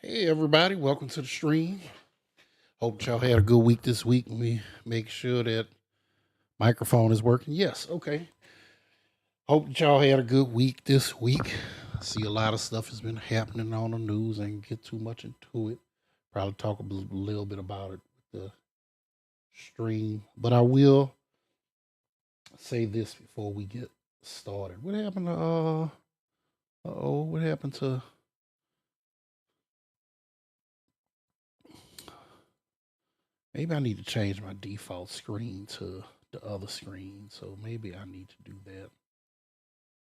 Hey everybody, welcome to the stream. Hope y'all had a good week this week. Let me make sure that microphone is working. Yes, okay. Hope that y'all had a good week this week. I see a lot of stuff has been happening on the news. I ain't get too much into it. Probably talk a little bit about it with the stream. But I will say this before we get started. What happened to what happened to maybe I need to change my default screen to the other screen. So maybe I need to do that.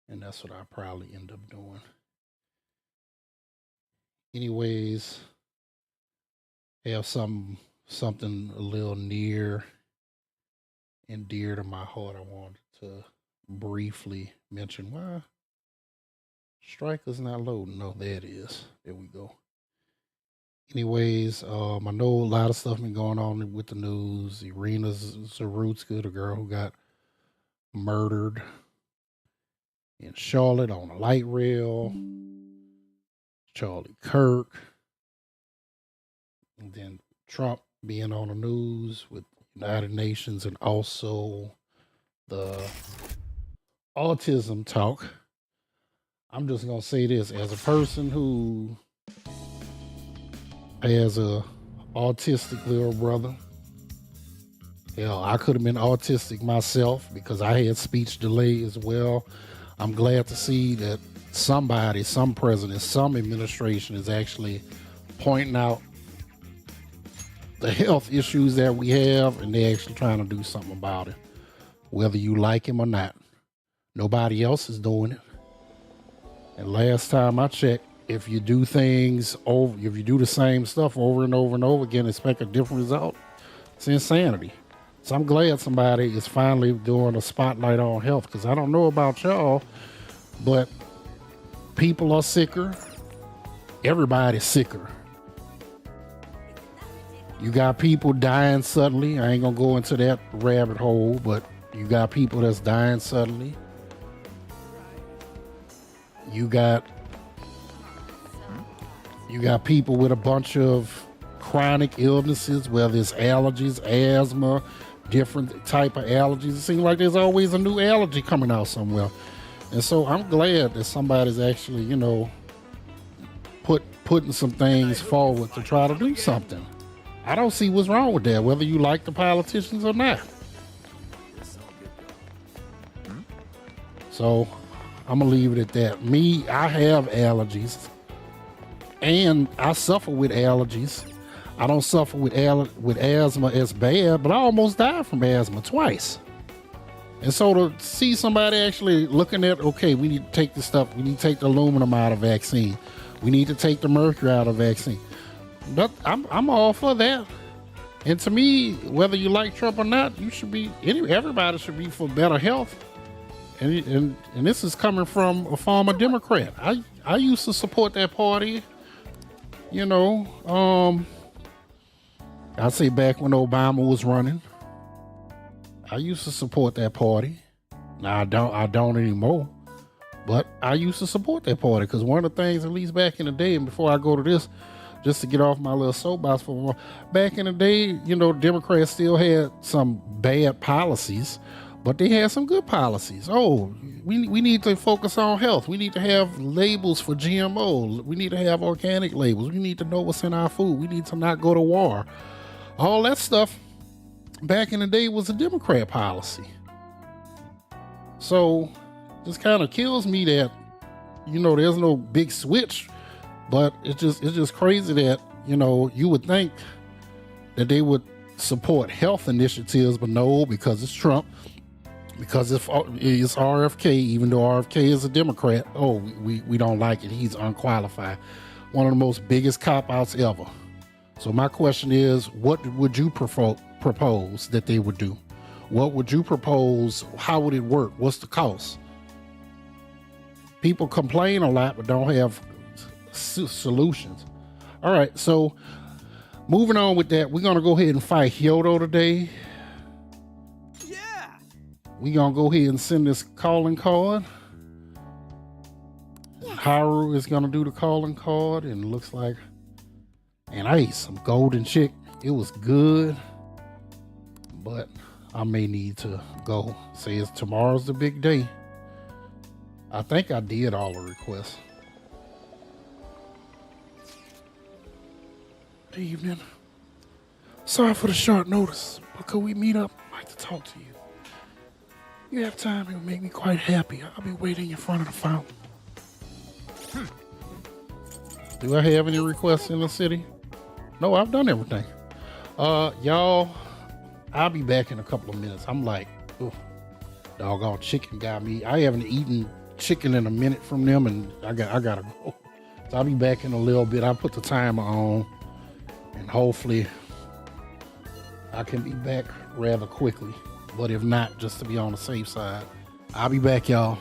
And that's what I probably end up doing. Anyways, have something a little near and dear to my heart I wanted to briefly mention. Why Striker's not loading? No, there it is. There we go. Anyways, I know a lot of stuff been going on with the news. Irina Zarutska, the girl who got murdered in Charlotte on a light rail. Charlie Kirk. And then Trump being on the news with United Nations and also the autism talk. I'm just going to say this as a person who has a autistic little brother. Hell, I could have been autistic myself because I had speech delay as well. I'm glad to see that somebody, some president, some administration is actually pointing out the health issues that we have, and they're actually trying to do something about it, whether you like him or not. Nobody else is doing it. And last time I checked, if you do things over, if you do the same stuff over and over and over again, expect a different result, it's insanity. So I'm glad somebody is finally doing a spotlight on health, because I don't know about y'all, but people are sicker. Everybody's sicker. You got people dying suddenly. I ain't gonna go into that rabbit hole, but you got people that's dying suddenly. You got people with a bunch of chronic illnesses, whether it's allergies, asthma, different type of allergies. It seems like there's always a new allergy coming out somewhere. And so I'm glad that somebody's actually, putting some things forward to try to do something. I don't see what's wrong with that, whether you like the politicians or not. So I'm gonna leave it at that. Me, I have allergies, and I suffer with allergies. I don't suffer with asthma as bad, but I almost died from asthma twice. And so to see somebody actually looking at, okay, we need to take this stuff, we need to take the aluminum out of vaccine, we need to take the mercury out of vaccine. But I'm all for that. And to me, whether you like Trump or not, you should be, everybody should be for better health. And this is coming from a former Democrat. I used to support that party, I say back when Obama was running. I used to support that party. Now I don't anymore. But I used to support that party because one of the things, at least back in the day, and before I go to this, just to get off my little soapbox for a moment, back in the day, Democrats still had some bad policies, but they had some good policies. Oh, we need to focus on health. We need to have labels for GMO. We need to have organic labels. We need to know what's in our food. We need to not go to war. All that stuff back in the day was a Democrat policy. So this kind of kills me that, there's no big switch, but it's just crazy that, you would think that they would support health initiatives, but no, because it's Trump, because it's RFK, even though RFK is a Democrat, we don't like it. He's unqualified. One of the most biggest cop-outs ever. So my question is, what would you propose that they would do? What would you propose? How would it work? What's the cost? People complain a lot, but don't have solutions. All right, so moving on with that, we're going to go ahead and fight Hyodo today. Yeah. We're going to go ahead and send this calling card. Haru is going to do the calling card, and it looks like And I ate some golden chicken. It was good, but I may need to go. Says tomorrow's the big day. I think I did all the requests. Good evening. Sorry for the short notice, but could we meet up? I'd like to talk to you. You have time, it would make me quite happy. I'll be waiting in front of the fountain. Do I have any requests in the city? No, I've done everything. Y'all, I'll be back in a couple of minutes. I'm like, doggone chicken got me. I haven't eaten chicken in a minute from them, and I gotta go. So I'll be back in a little bit. I'll put the timer on, and hopefully I can be back rather quickly. But if not, just to be on the safe side, I'll be back, y'all.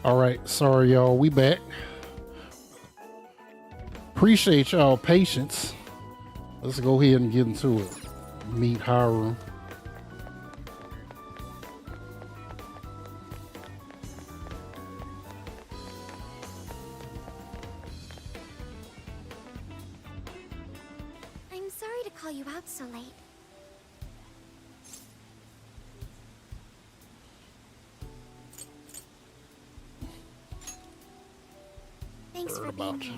All right, sorry y'all, we back. Appreciate y'all patience. Let's go ahead and get into it. Meet Haru. I'm sorry to call you out so late. Thanks for being here.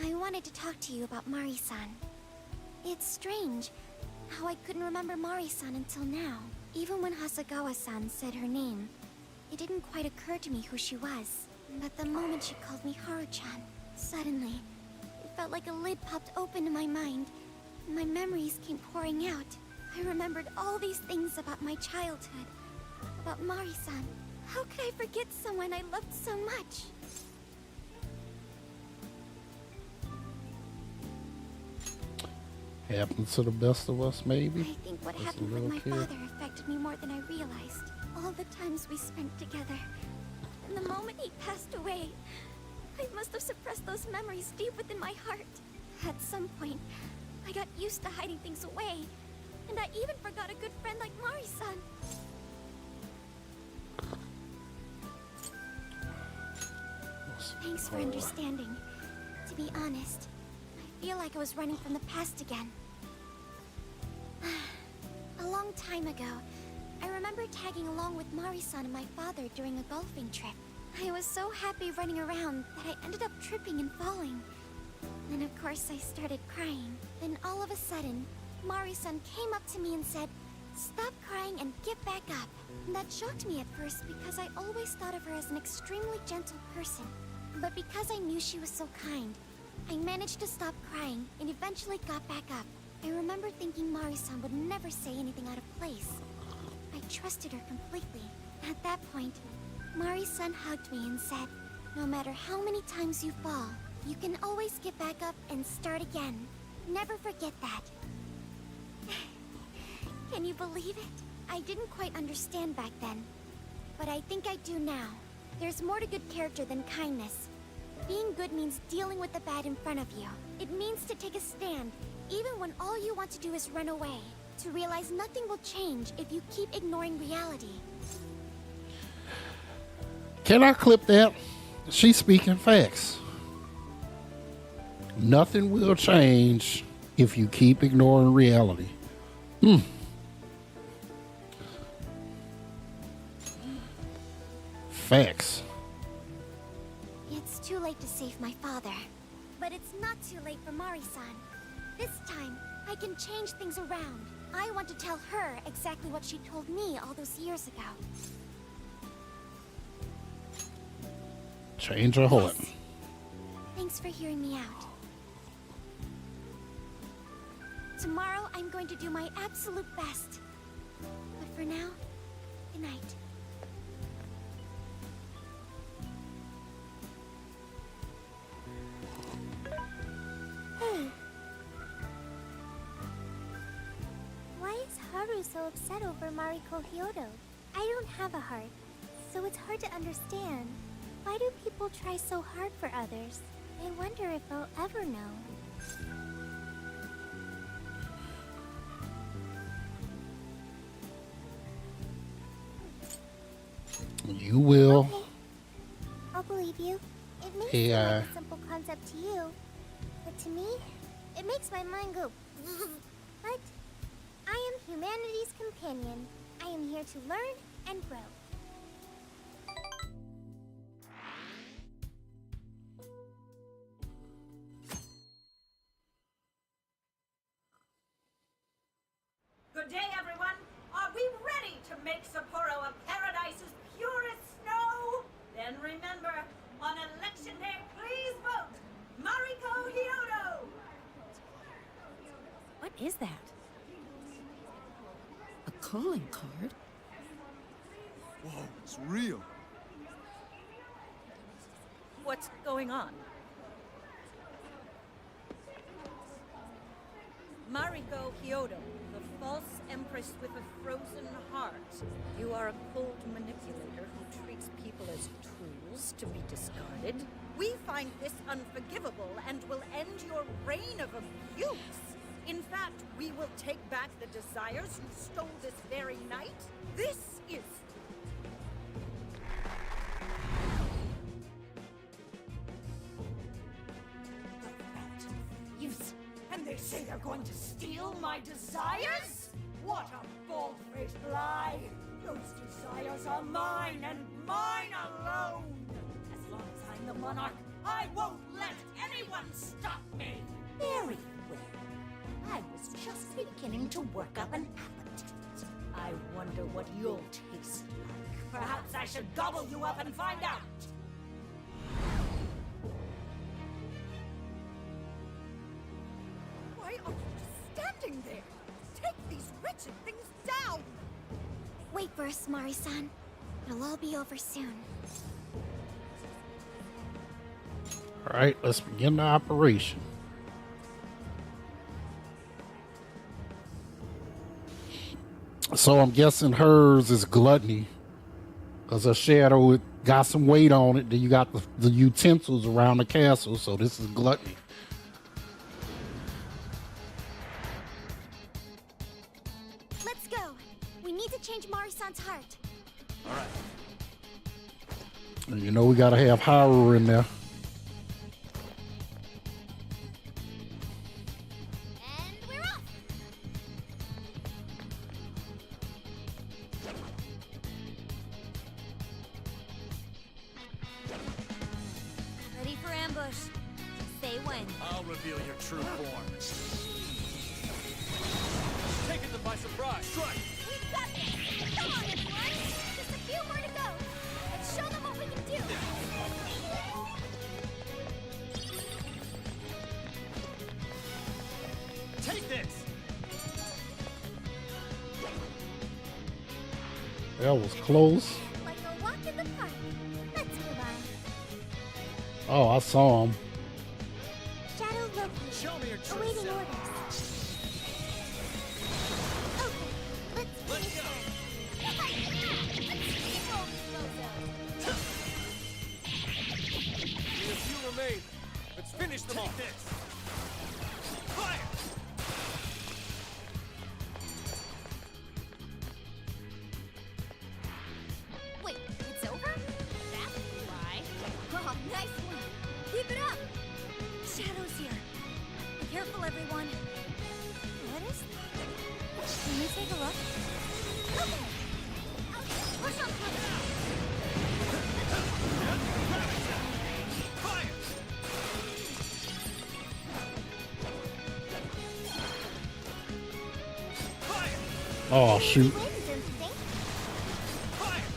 I wanted to talk to you about Mari-san. It's strange how I couldn't remember Mari-san until now. Even when Hasagawa-san said her name, it didn't quite occur to me who she was. But the moment she called me Haru-chan, suddenly, it felt like a lid popped open in my mind. My memories came pouring out. I remembered all these things about my childhood, about Mari-san. How could I forget someone I loved so much? Happens to the best of us, maybe. I think what happened with my father affected me more than I realized. All the times we spent together, and the moment he passed away, I must have suppressed those memories deep within my heart. At some point, I got used to hiding things away, and I even forgot a good friend like Mari-san. Thanks for understanding. To be honest, I feel like I was running from the past again. A long time ago, I remember tagging along with Mari-san and my father during a golfing trip. I was so happy running around that I ended up tripping and falling. And of course I started crying. Then all of a sudden, Mari-san came up to me and said, "Stop crying and get back up." And that shocked me at first because I always thought of her as an extremely gentle person. But because I knew she was so kind, I managed to stop crying and eventually got back up. I remember thinking Mari-san would never say anything out of place. I trusted her completely. At that point, Mari-san hugged me and said, "No matter how many times you fall, you can always get back up and start again. Never forget that." Can you believe it? I didn't quite understand back then, but I think I do now. There's more to good character than kindness. Being good means dealing with the bad in front of you. It means to take a stand, even when all you want to do is run away. To realize nothing will change if you keep ignoring reality. Can I clip that? She's speaking facts. Nothing will change if you keep ignoring reality. Facts. It's too late to save my father. But it's not too late for Mari-san. This time, I can change things around. I want to tell her exactly what she told me all those years ago. Change her heart. Yes. Thanks for hearing me out. Tomorrow, I'm going to do my absolute best. But for now, good night. Why is Haru so upset over Mariko Hyodo? I don't have a heart, so it's hard to understand. Why do people try so hard for others? I wonder if I'll ever know. You will. Okay. I'll believe you. It may Hey, seem like a simple concept to you, but to me, it makes my mind go. But I am humanity's companion. I am here to learn and grow. Good day, everyone. Are we ready to make Sapporo a paradise's purest snow? Then remember, on election day, please vote Mariko Hyodo! What is that? A calling card? Whoa, it's real. What's going on? Mariko Hyodo, the false empress with a frozen heart. You are a cold manipulator it. We find this unforgivable and will end your reign of abuse. In fact, we will take back the desires you stole this very night. This is... the Phantom Thieves. And they say they're going to steal my desires? What a bold-faced lie! Those desires are mine and mine alone! As long as I'm the monarch, I won't let anyone stop me! Very well. I was just beginning to work up an appetite. I wonder what you'll taste like. Perhaps I should gobble you up and find out! Why are you just standing there? Take these wretched things down! Wait for us, Mari-san. It'll all be over soon. All right, let's begin the operation. So I'm guessing hers is gluttony, because her shadow got some weight on it. Then you got the utensils around the castle, so this is gluttony. Let's go. We need to change Mari-san's heart. All right. And you know we gotta have Haru in there. And we're off. Ready for ambush. Say when. I'll reveal your true form. Taking them by surprise. Strike! We've got this. Come on, everyone. Just a few more to go. Let's show them what we can do. Take this! That was close. Like a walk in the park. Let's move on. Oh, I saw him. Shadow Loki. Show me your true Awaiting self. orders. Okay, let's go. Let's steamroll these bozos. Only a few remain. Let's finish them off. This. Fire! Wait, it's over? That's why. Oh, nice one. Keep it up. Shadow's here. Be careful, everyone. What is that? Can we take a look? Okay. Push on through. Fire! Fire! Oh shoot. Wins, don't you think? Fire!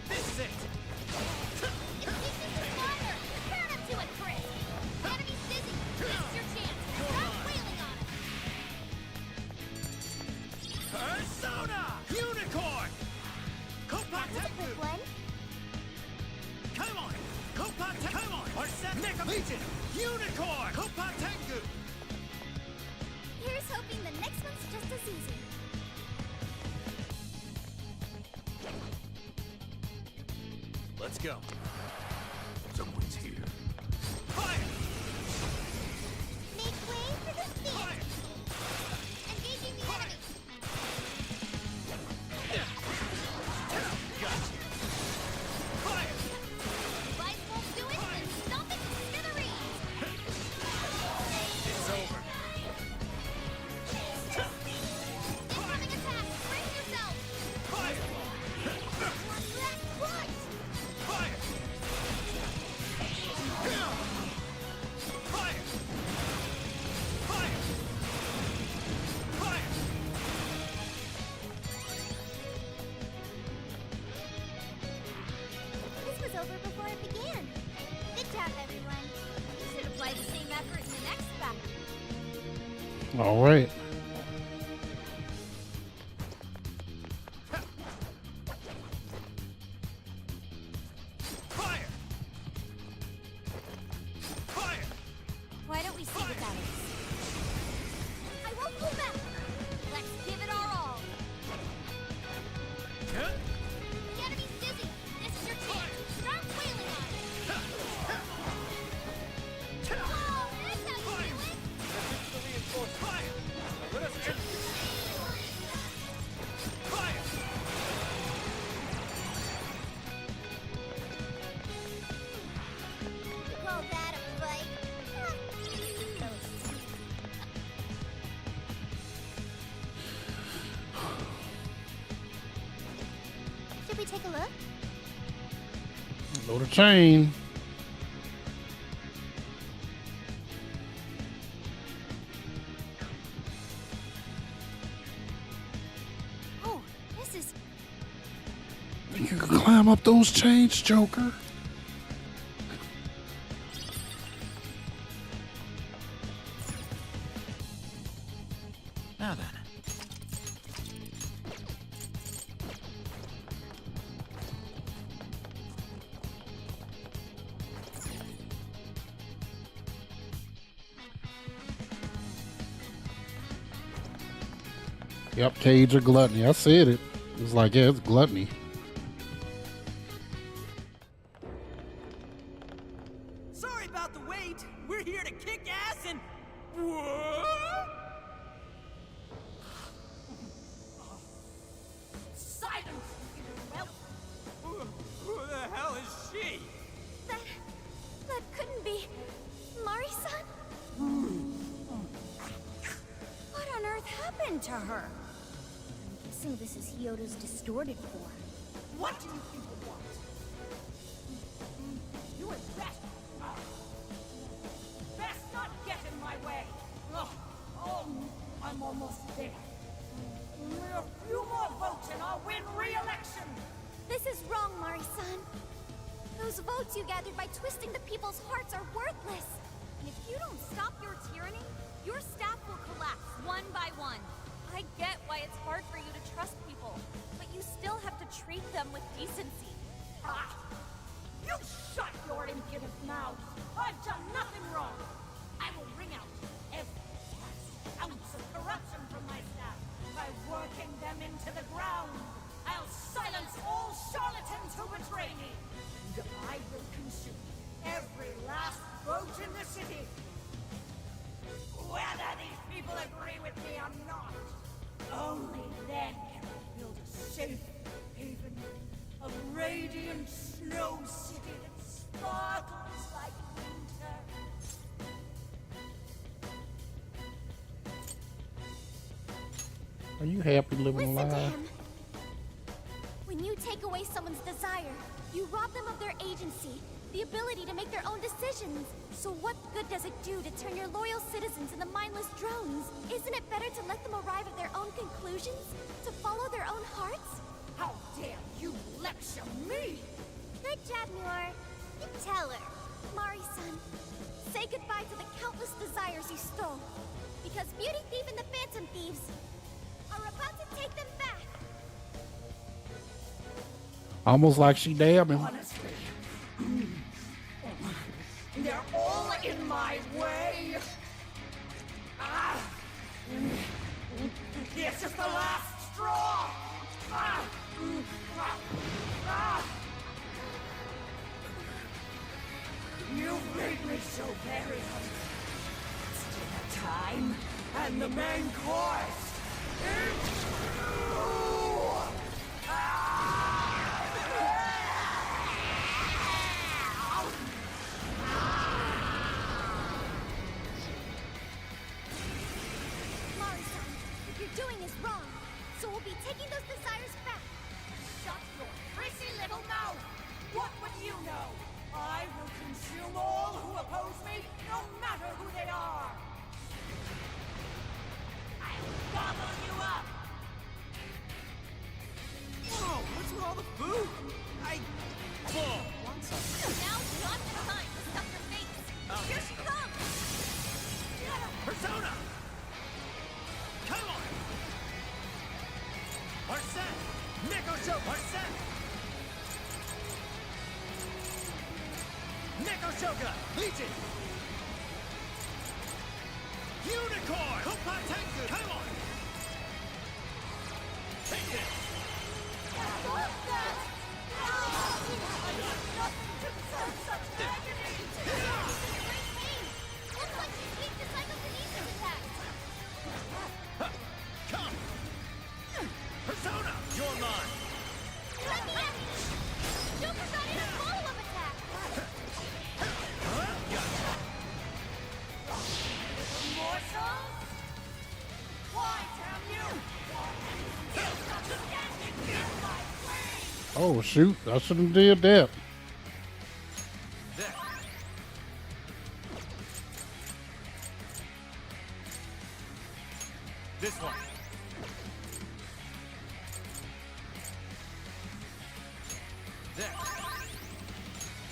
This is it! It's Teasing the fire. Turn up to it, Chris. The enemy's busy. This is your chance. Stop wailing on him. Persona! Unicorn! Kopa That was a quick Tengu! one. Come on! Kopa Tengu! Come on! Arset Mega Legion! Unicorn! Kopa Tengu! Here's hoping the next one's just as easy. Let's go. Someone's here. Fire! Make way for the speed. Fire! Engaging the enemy. Gotcha! Fire! Life won't do it, then stomp it to smithereens. It's over. Incoming attack. Brace yourself. Fire! One last punch. Fire! Fire! Fire! Fire! This was over before it began. Good job, everyone. You should apply the same effort in the next battle. All right. Fire! Fire! Why don't we see what that is? I won't pull back. Let's give it our all. Huh? The enemy's busy. This is your chance. we take a look? Know the chain. Oh, this is... Think you can climb up those chains, Joker? Now then. Yep, cage or gluttony. I said it. It's like, yeah, it's gluttony. Sorry about the wait. We're here to kick ass and... What? Silence, you whelp! Who the hell is she? That couldn't be... Mari-san? What on earth happened to her? I'm guessing this is Hyodo's distorted form. What do you people want? You and best... best not get in my way! Oh, I'm almost there. A few more votes and I'll win re-election! This is wrong, Mari-san. Those votes you gathered by twisting the people's hearts are worthless. And if you don't stop your tyranny, your staff will collapse one by one. I get why it's hard for you to trust people, but you still have to treat them with decency. Ah! You shut your impudent mouth! I've done nothing wrong! I will wring out every last ounce of corruption from my staff by working them into the ground! I'll silence all charlatans who betray me! And I will consume every last vote in the city! Whether these people agree with me or not! Only then can I build a safe haven, a radiant snow city that sparkles like winter. Are you happy living Listen to alive? him. When you take away someone's desire, you rob them of their agency, the ability to make their own decisions. So what good does it do to turn your loyal citizens into mindless drones? Isn't it better to let them arrive at their own conclusions? To follow their own hearts? How dare you lecture me! Good job, Muir. You tell her. Mari-san, say goodbye to the countless desires you stole. Because Beauty Thief and the Phantom Thieves are about to take them back. Almost like she dabbing. Honestly, they're all in my way. Ah! This is the last straw. Ah! Ah! You've made me so very hungry. It's dinner time, and the main course is you! Mari-san, what you're doing is wrong. So we'll be taking those desires back. Shut your prissy little mouth! What would you know? I will consume all who oppose me, no matter who they are! I'll gobble you up! Whoa, what's with all the food? Want some? Now's not the time to stuff your face. Here she comes! Persona! Come on! Arset! Neko Shogun! Arset! Neko Shogun! Legion! Unicorn! Kopai Tenku! Come on! Take it! Looks like she's weak to psychokinesis attacks. Come! Persona! You're mine! Let me at you. Joker got in a follow-up attack. Morsels? Why, damn you? You've got standing in my way! Oh shoot! I should have did that. There. This one. There.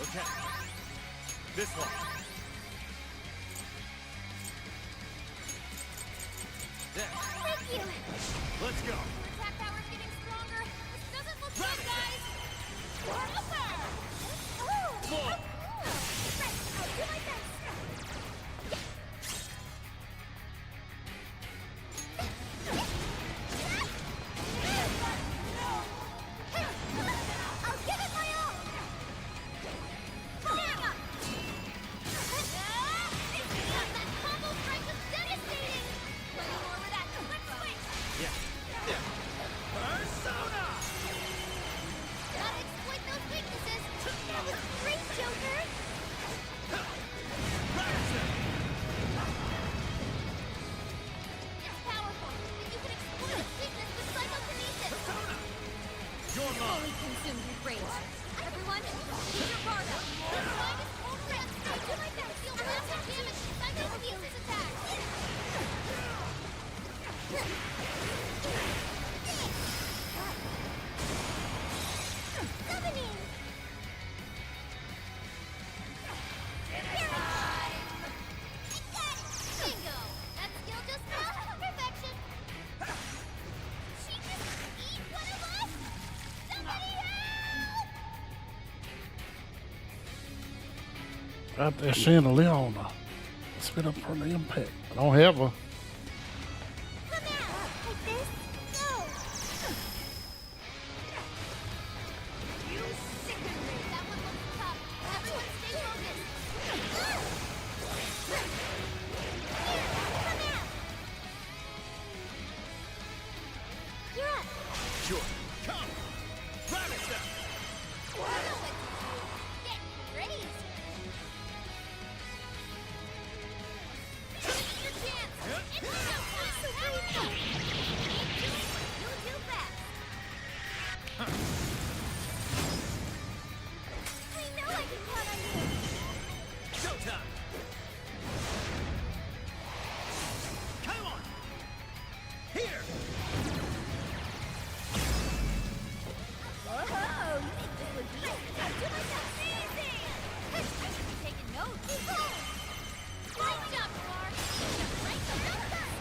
Okay. This one. There. Thank you. Let's go. Attack power's getting stronger. This doesn't look good, guys. Super! More. Right, I'll do my best. I'll give it my all. Hang on. That combo strike was devastating. Plenty more where that quick switch. Yeah. Yeah. Persona. Gotta exploit those weaknesses. That was great, Joker. Radisson. It's powerful, but you can exploit its weakness with psychokinesis. Persona. Your mom. Fully consumed with rage. Everyone, keep your guard up. This line is totally unstable. I'll do my best. Deal massive damage to psychokinesis attacks. Summoning. Bingo! That skill just fell to perfection. She just eat one of us? Somebody help! Got that chandelier on her. Spit up from the impact. I don't have her. Come out. Like this. Go. You sicken me! That one looks tough. Everyone stay focused. Come out. You're up. Sure. Come. Radisson. Get raised! Your chance! It's you do best! I know I can count on you. Showtime. Come on. Here. Whoa! You think this was easy? I'll do my best! Teasing! I should be taking notes. Great job, Noir! Right the numbers!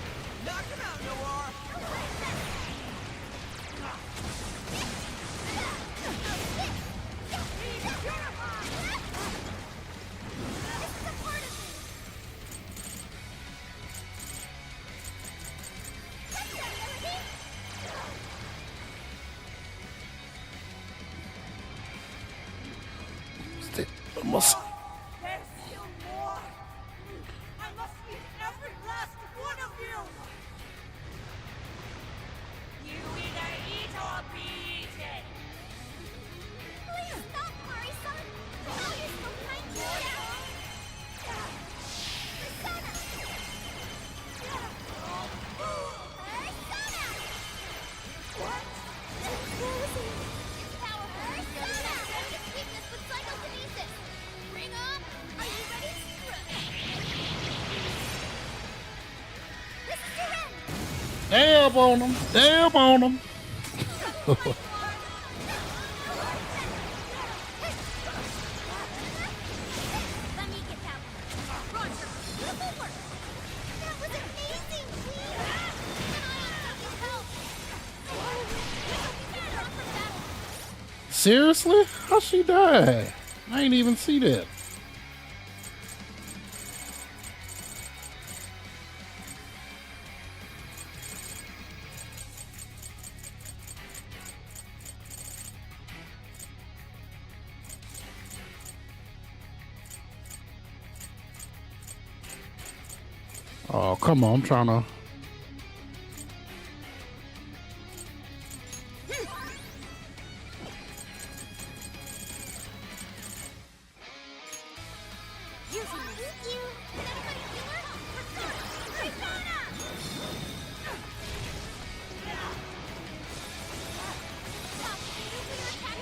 Knock him out, Noir. Must. There's still more. I must eat every last one of you. You either eat or be eaten. Please stop, Mari-san. Oh, you're so kind to me. Persona. Persona. What? It's powerful! Persona! Its weakness with psychokinesis! Bring on! Are you ready? This is your end. Dab on them. Dab on them. Let me get that one. Roger! Beautiful work! That was amazing, Queen. Help! Better off for battle. Seriously? How she died? I ain't even see that. Oh, come on. I'm trying to. Stop! Nuclear attack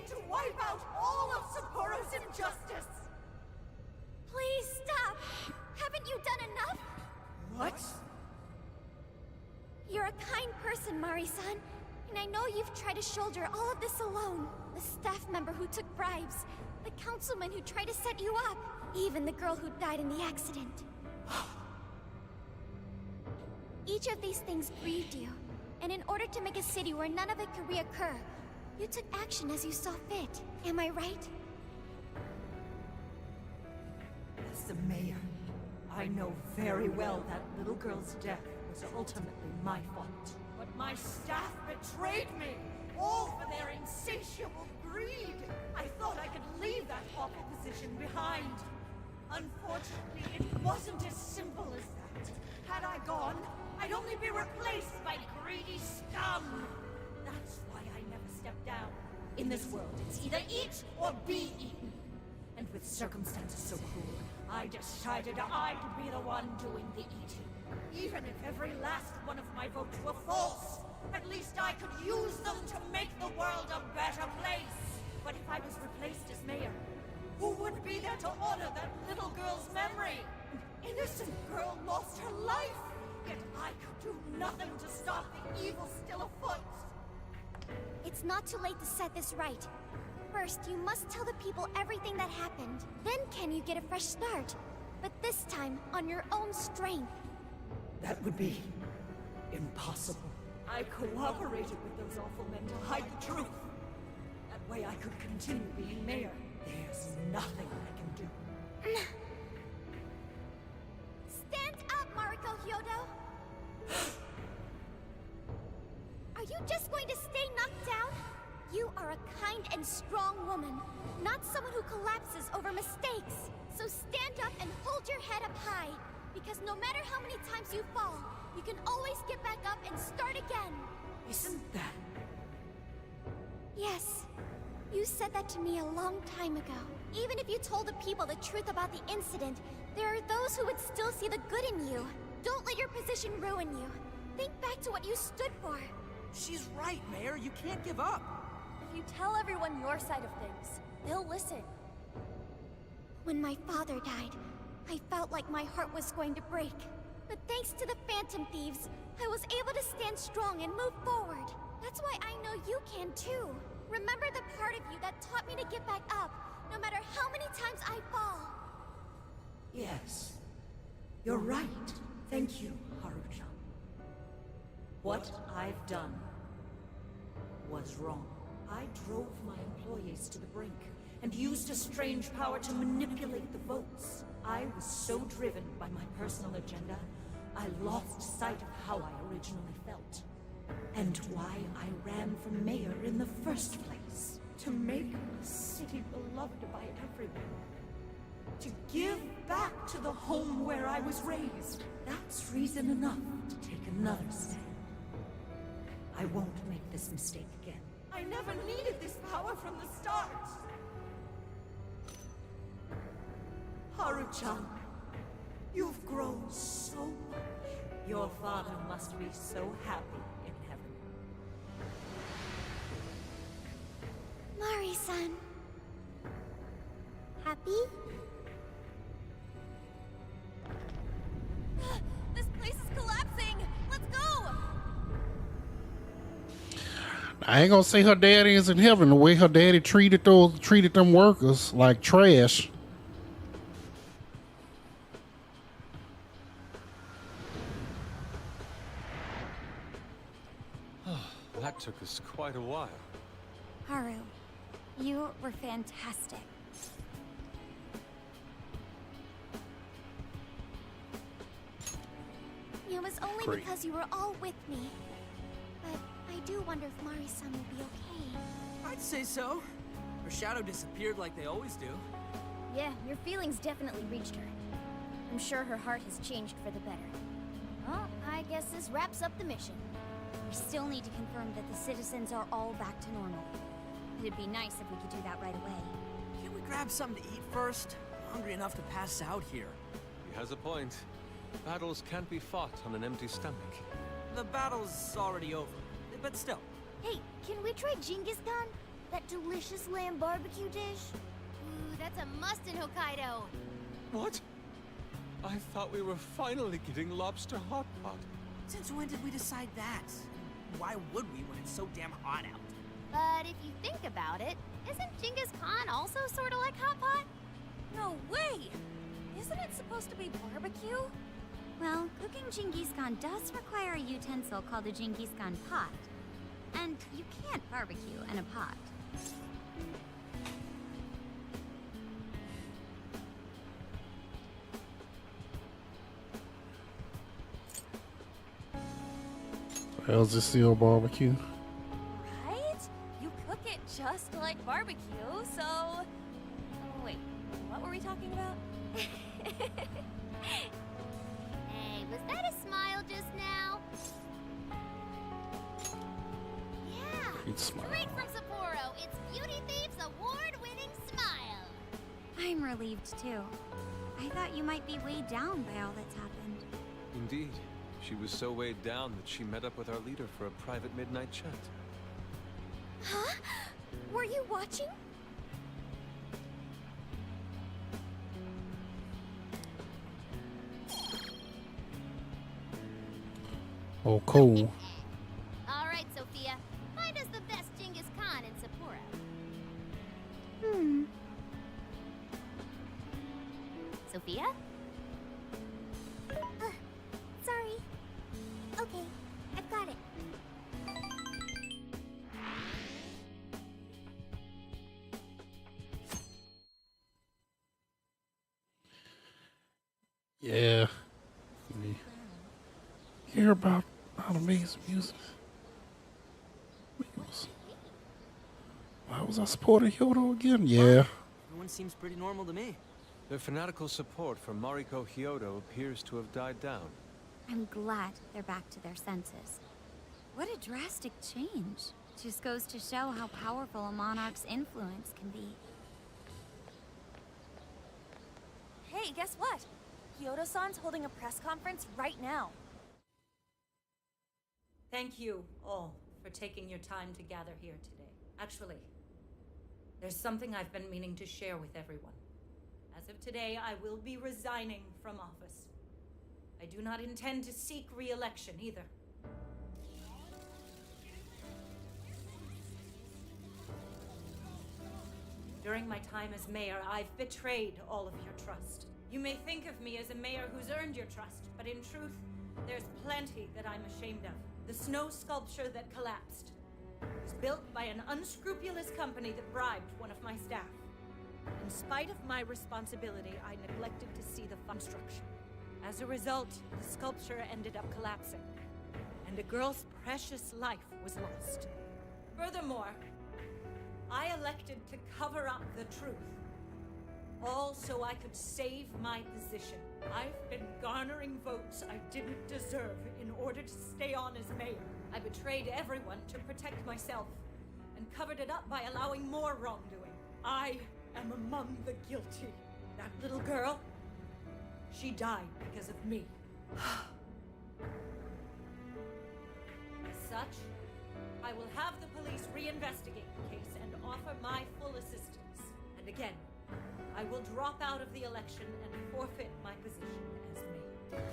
need to wipe out all of Sapporo's injustice! Please stop! Haven't you done enough? What? You're a kind person, Mari-san, and I know you've tried to shoulder all of this alone. The staff member who took bribes, the councilman who tried to set you up, even the girl who died in the accident. Each of these things grieved you, and in order to make a city where none of it could reoccur, you took action as you saw fit. Am I right? As the mayor, I know very well that little girl's death was ultimately my fault. But my staff betrayed me, all for their insatiable greed. I thought I could leave that awful position behind. Unfortunately, it wasn't as simple as that. Had I gone, I'd only be replaced by greedy scum. That's why I never stepped down. In this world, it's either eat or be eaten. And with circumstances so cruel, I decided I'd be the one doing the eating. Even if every last one of my votes were false, at least I could use them to make the world a better place. But if I was replaced as mayor, who would be there to honor that little girl's memory? An innocent girl lost her life, yet I could do nothing to stop the evil still afoot. It's not too late to set this right. First, you must tell the people everything that happened. Then can you get a fresh start? But this time, on your own strength. That would be impossible. I cooperated with those awful men to hide the truth. That way I could continue being mayor. There's nothing I can do. Stand up, Mariko Hyodo! Are you just going to stay knocked down? You are a kind and strong woman, not someone who collapses over mistakes. So stand up and hold your head up high, because no matter how many times you fall, you can always get back up and start again. Isn't that... Yes. You said that to me a long time ago. Even if you told the people the truth about the incident, there are those who would still see the good in you. Don't let your position ruin you. Think back to what you stood for. She's right, Mayor. You can't give up. If you tell everyone your side of things, they'll listen. When my father died, I felt like my heart was going to break. But thanks to the Phantom Thieves, I was able to stand strong and move forward. That's why I know you can too. Remember the part of you that taught me to get back up, no matter how many times I fall. Yes. You're right. Thank you, Haruchan. What I've done was wrong. I drove my employees to the brink and used a strange power to manipulate the votes. I was so driven by my personal agenda, I lost sight of how I originally felt. And why I ran for mayor in the first place. To make a city beloved by everyone. To give back to the home where I was raised. That's reason enough to take another stand. I won't make this mistake again. I never needed this power from the start. Haruchan, you've grown so much. Your father must be so happy in heaven. Mari-san. Happy? This place is collapsing! Let's go! I ain't gonna say her daddy is in heaven the way her daddy treated them workers like trash. That took us quite a while. Haru, you were fantastic. It was only Great. because you were all with me. But I do wonder if Mari-san will be okay. I'd say so. Her shadow disappeared like they always do. Yeah, your feelings definitely reached her. I'm sure her heart has changed for the better. Well, I guess this wraps up the mission. We still need to confirm that the citizens are all back to normal. It'd be nice if we could do that right away. Can't we grab something to eat first? I'm hungry enough to pass out here. He has a point. Battles can't be fought on an empty stomach. The battle's already over, but still. Hey, can we try Genghis Khan? That delicious lamb barbecue dish? Ooh, that's a must in Hokkaido. What? I thought we were finally getting lobster hot pot. Since when did we decide that? Why would we when it's so damn hot out? But if you think about it, isn't Genghis Khan also sort of like hot pot? No way! Isn't it supposed to be barbecue? Well, cooking Genghis Khan does require a utensil called a Genghis Khan pot. And you can't barbecue in a pot. How's this still barbecue? Right? You cook it just like barbecue, so... Oh, wait, what were we talking about? Hey, was that a smile just now? Yeah! It's smile. Straight from Sapporo, it's Beauty Thieves' award-winning smile! I'm relieved too. I thought you might be weighed down by all that's happened. Indeed. She was so weighed down that she met up with our leader for a private midnight chat. Huh? Were you watching? Oh, cool. All right, Sophia. Find us the best Genghis Khan in Sapporo. Sophia? Sorry. Okay, I've got it. Yeah. You hear about amazing music? Why was I supporting Hyodo again? Yeah. Everyone seems pretty normal to me. Their fanatical support for Mariko Hyodo appears to have died down. I'm glad they're back to their senses. What a drastic change. Just goes to show how powerful a monarch's influence can be. Hey, guess what? Hyodo-san's holding a press conference right now. Thank you all for taking your time to gather here today. Actually, there's something I've been meaning to share with everyone. As of today, I will be resigning from office. I do not intend to seek re-election either. During my time as mayor, I've betrayed all of your trust. You may think of me as a mayor who's earned your trust, but in truth, there's plenty that I'm ashamed of. The snow sculpture that collapsed was built by an unscrupulous company that bribed one of my staff. In spite of my responsibility, I neglected to see the construction. As a result, the sculpture ended up collapsing, and a girl's precious life was lost. Furthermore, I elected to cover up the truth, all so I could save my position. I've been garnering votes I didn't deserve in order to stay on as mayor. I betrayed everyone to protect myself, and covered it up by allowing more wrongdoing. I am among the guilty. That little girl, she died because of me. As such, I will have the police reinvestigate the case and offer my full assistance. And again, I will drop out of the election and forfeit my position as mayor.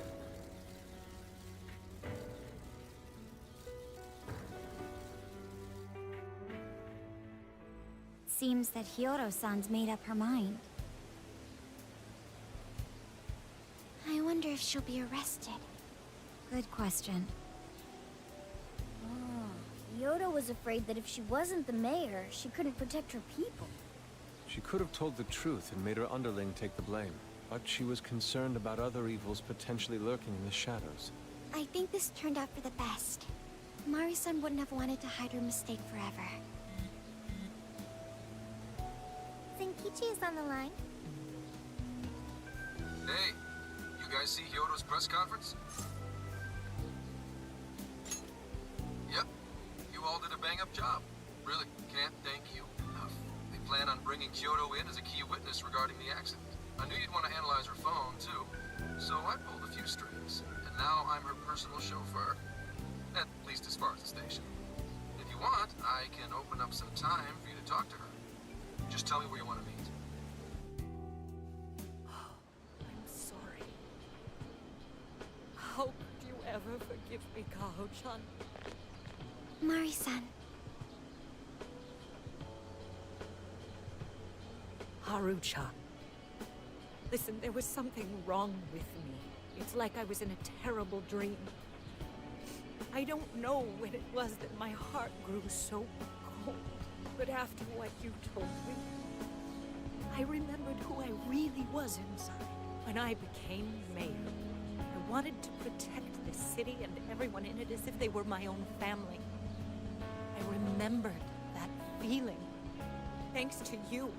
Seems that Hyodo-san's made up her mind. I wonder if she'll be arrested. Good question. Hyodo was afraid that if she wasn't the mayor, she couldn't protect her people. She could have told the truth and made her underling take the blame, but she was concerned about other evils potentially lurking in the shadows. I think this turned out for the best. Mari-san wouldn't have wanted to hide her mistake forever. Zenkichi is on the line. Hey, you guys see Hyodo's press conference? Yep, you all did a bang-up job. Really, can't thank you enough. They plan on bringing Hyodo in as a key witness regarding the accident. I knew you'd want to analyze her phone, too, so I pulled a few strings. And now I'm her personal chauffeur. At least as far as the station. If you you want, I can open up some time for you to talk to her. Just tell me where you want to meet. I'm sorry. How could you ever forgive me, Kaho-chan? Mari-san. Haru-chan. Listen, there was something wrong with me. It's like I was in a terrible dream. I don't know when it was that my heart grew so cold, but after what you told me, I remembered who I really was inside. When I became mayor, I wanted to protect this city and everyone in it as if they were my own family. I remembered that feeling. Thanks to you,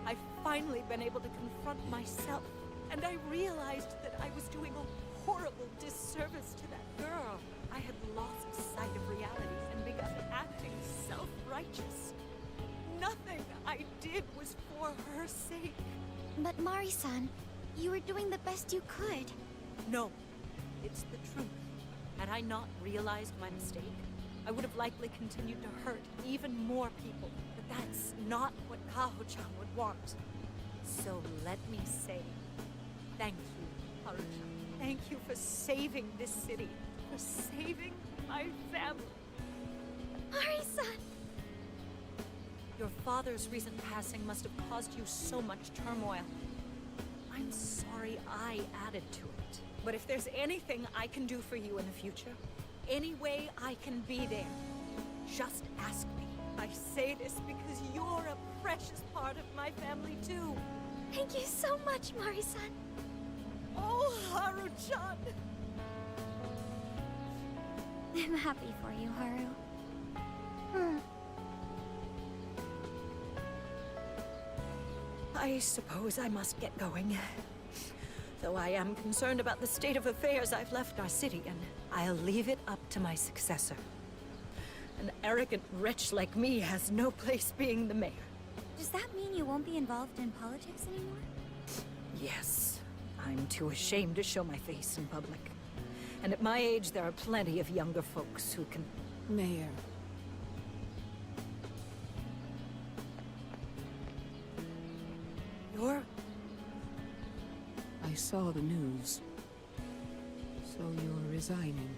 I've finally been able to confront myself, and I realized that I was doing a horrible disservice to that girl. I had lost sight of reality and begun acting self-righteous. Nothing I did was for her sake. But Mari-san, you were doing the best you could. No, it's the truth. Had I not realized my mistake, I would have likely continued to hurt even more people. But that's not what Kaho-chan would want. So let me say, thank you, Haru-chan. Thank you for saving this city, for saving my family. Mari-san! Your father's recent passing must have caused you so much turmoil. I'm sorry I added to it. But if there's anything I can do for you in the future, any way I can be there, just ask me. I say this because you're a precious part of my family too. Thank you so much, Mari-san. Oh, Haru-chan! I'm happy for you, Haru. I suppose I must get going. Though I am concerned about the state of affairs, I've left our city, and I'll leave it up to my successor. An arrogant wretch like me has no place being the mayor. Does that mean you won't be involved in politics anymore? Yes. I'm too ashamed to show my face in public. And at my age, there are plenty of younger folks who can... Mayor. You're... I saw the news. So you're resigning.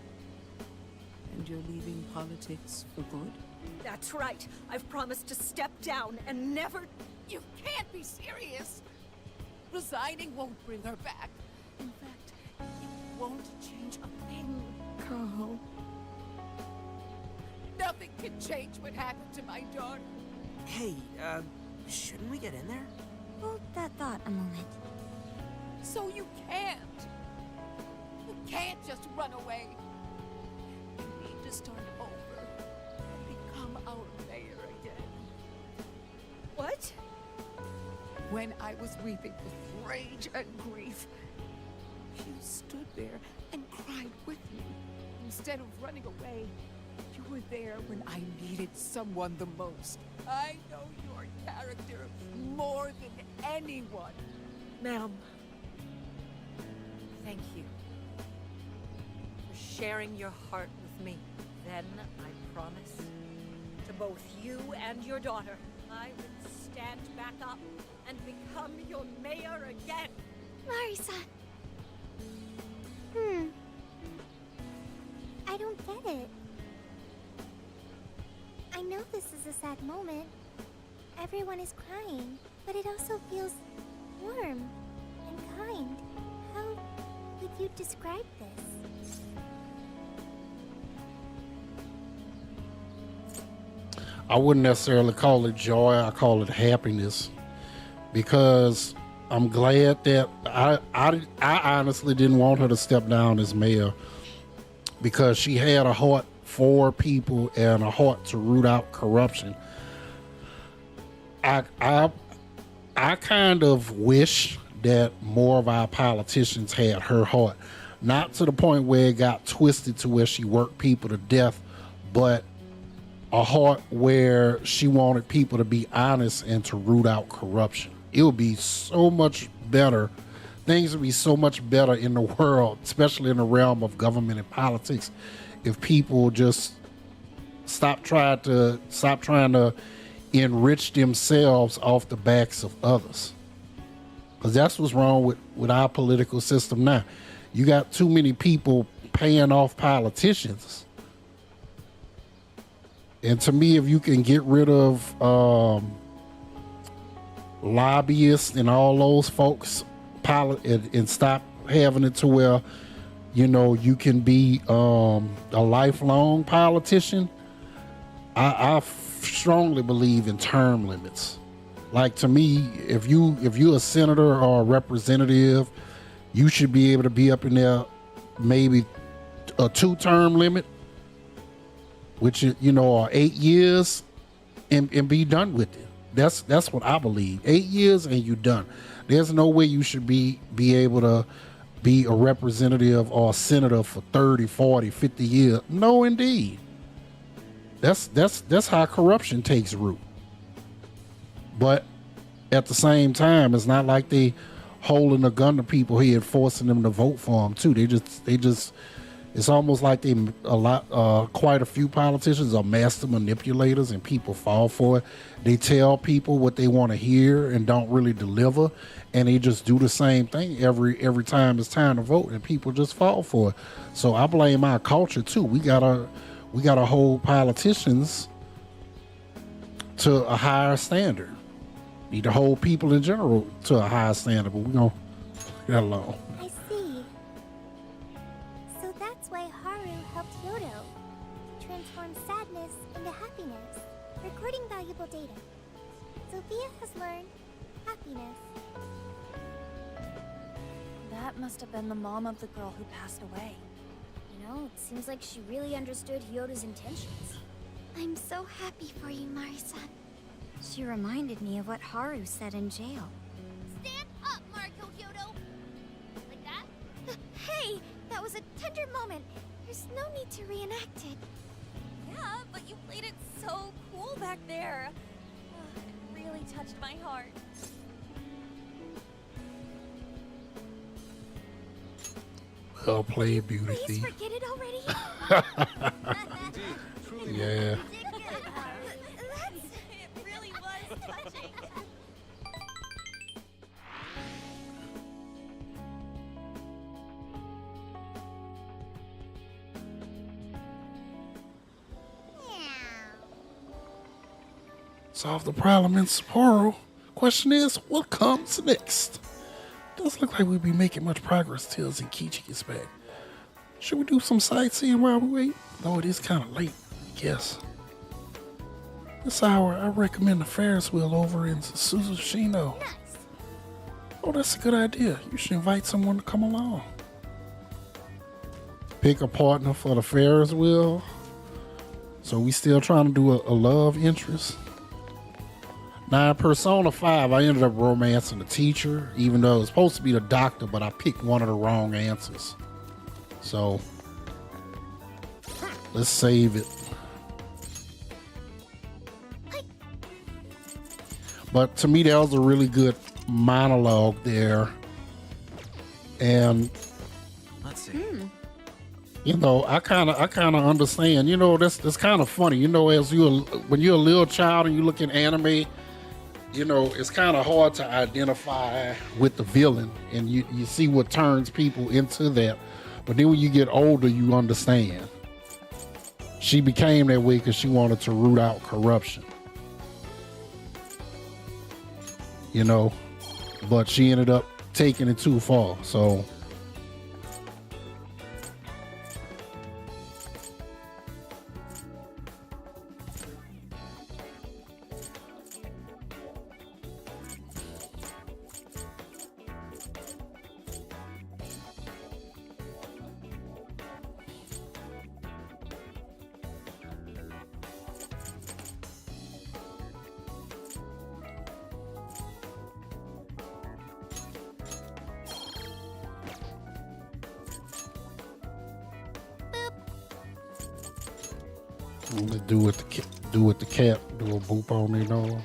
And you're leaving politics for good? That's right. I've promised to step down and never... You can't be serious! Resigning won't bring her back. In fact, it won't change a thing. Kaho. Nothing can change what happened to my daughter. Hey, shouldn't we get in there? Hold that thought a moment. So you can't. You can't just run away. You need to start over and become our mayor again. What? When I was weeping with rage and grief, you stood there and cried with me. Instead of running away, you were there when I needed someone the most. I know your character more than anyone. Ma'am, thank you for sharing your heart with me. Then I promise to both you and your daughter, I will stand back up and become your mayor again. Mari-san. I don't get it. I know this is a sad moment. Everyone is crying, but it also feels warm and kind. How would you describe this? I wouldn't necessarily call it joy. I call it happiness, because I'm glad that I honestly didn't want her to step down as mayor, because she had a heart for people and a heart to root out corruption. I kind of wish that more of our politicians had her heart, not to the point where it got twisted to where she worked people to death, but a heart where she wanted people to be honest and to root out corruption. It would be so much better. Things would be so much better in the world, especially in the realm of government and politics, if people just stop trying to enrich themselves off the backs of others. Because that's what's wrong with our political system now. You got too many people paying off politicians. And to me, if you can get rid of lobbyists and all those folks and stop having it to where, you know, you can be a lifelong politician, I strongly believe in term limits. Like, to me, if you're a senator or a representative, you should be able to be up in there maybe a 2-term limit, which is, you know, are 8 years, and be done with it. That's what I believe. 8 years and you done. There's no way you should be able to be a representative or a senator for 30, 40, 50 years. No, indeed. That's how corruption takes root. But at the same time, it's not like they holding a gun to people here and forcing them to vote for them too. They just it's almost like quite a few politicians are master manipulators, and people fall for it. They tell people what they want to hear and don't really deliver, and they just do the same thing every time it's time to vote, and people just fall for it. So I blame our culture too. We gotta hold politicians to a higher standard. Need to hold people in general to a higher standard, but we're gonna get along. I see. So that's why Haru helped Hyodo transform sadness into happiness, recording valuable data. Sophia has learned happiness. That must have been the mom of the girl who passed away. You know, it seems like she really understood Hyodo's intentions. I'm so happy for you, Mari-san. She reminded me of what Haru said in jail. Stand up, Mariko Hyodo! Like that? Hey, that was a tender moment. There's no need to reenact it. Yeah, but you played it so cool back there. It really touched my heart. Well played, Beauty Please Thief. forget it already. Yeah. It really was touching. Solve the problem in Sapporo. Question is, what comes next? Doesn't look like we'll be making much progress till Zenkichi gets back. Should we do some sightseeing while we wait? Though it is kind of late, I guess. This hour, I recommend the Ferris wheel over in Suzushino. Nice. Oh, that's a good idea. You should invite someone to come along. Pick a partner for the Ferris wheel. So we still trying to do a love interest. Now, in Persona 5, I ended up romancing the teacher, even though it was supposed to be the doctor, but I picked one of the wrong answers. So, let's save it. But to me, that was a really good monologue there. And, Let's see. you know, I kind of understand. You know, that's kind of funny. You know, when you're a little child and you look at anime, you know, it's kind of hard to identify with the villain, and you see what turns people into that. But then when you get older, you understand. She became that way because she wanted to root out corruption. You know, but she ended up taking it too far. So, do with the cat, do a boop on their nose.